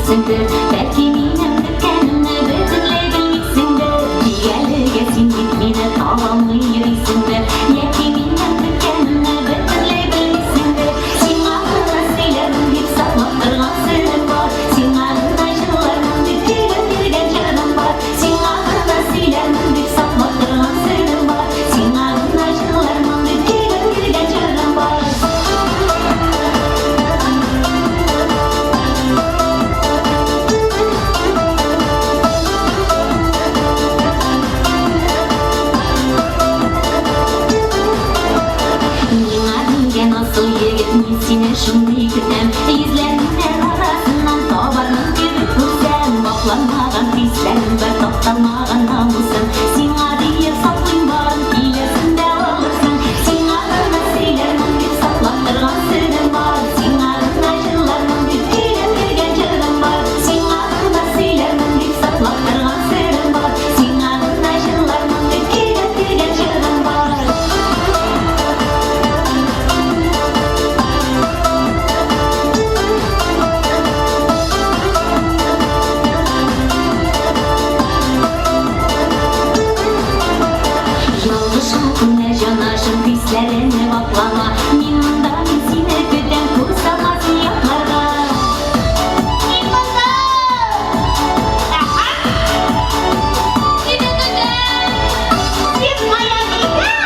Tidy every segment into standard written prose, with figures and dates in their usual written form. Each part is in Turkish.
bilmeksindir. Belki benim bitkenimni bütünley bilmeksindir. Diğerliğe sen gitmeni tamamlı yürüysindir. Belki benim bitkenimni bütünley bilmeksindir. Sen ağzına söylerim deyip saklap turgan sırrım var. Sen ağzına yıllarım deyip kelip yürgen jırım var. Sen ağzına söylerim deyip saklap turgan sırrım var. Sen ağzına yıllarım deyip kelip yürgen jırım var. Nasıl yigitni seni şunday kütem. Yüzlerinden arasından tabarın bir bulsam. Baklanmagan hislerim ve toxtalmagan namusum. Sina deyip saklayın barın hilesinde alırsın. Sen ağzına söylerim deyip saklap turgan sırrım var. Sen ağzına yıllarım deyip kelip yürgen jırım var. Sen ağzına söylerim deyip saklap turgan sırrım var. Sen ağzına yıllarım deyip kelip yürgen jırım var. Yoldaşım күнә җанашым хисләренә баклама. Мин монда мин сине көтәм курсама син якларга. Мин монда сине көтәм. Син моя мия.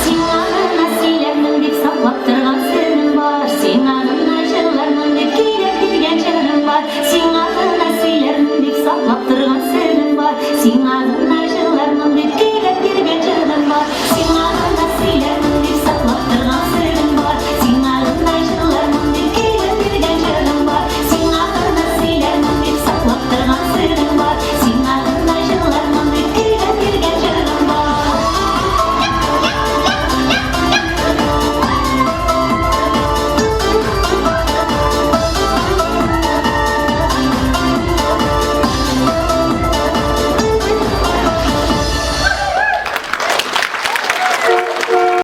Sen ağzına söylerim deyip saklap turgan sırrım var. Sen ağzına yıllarım deyip kelip yürgen jırım var. Sen ağzına söylerim deyip saklap turgan sırrım var. Sen ağzına yıllarım deyip kelip yürgen jırım var. Sen ağzına söylerim deyip saklap turgan sırrım var. Sen ağzına yıllarım deyip kelip yürgen jırım var. Sen ağzına söylerim deyip saklap turgan sırrım var.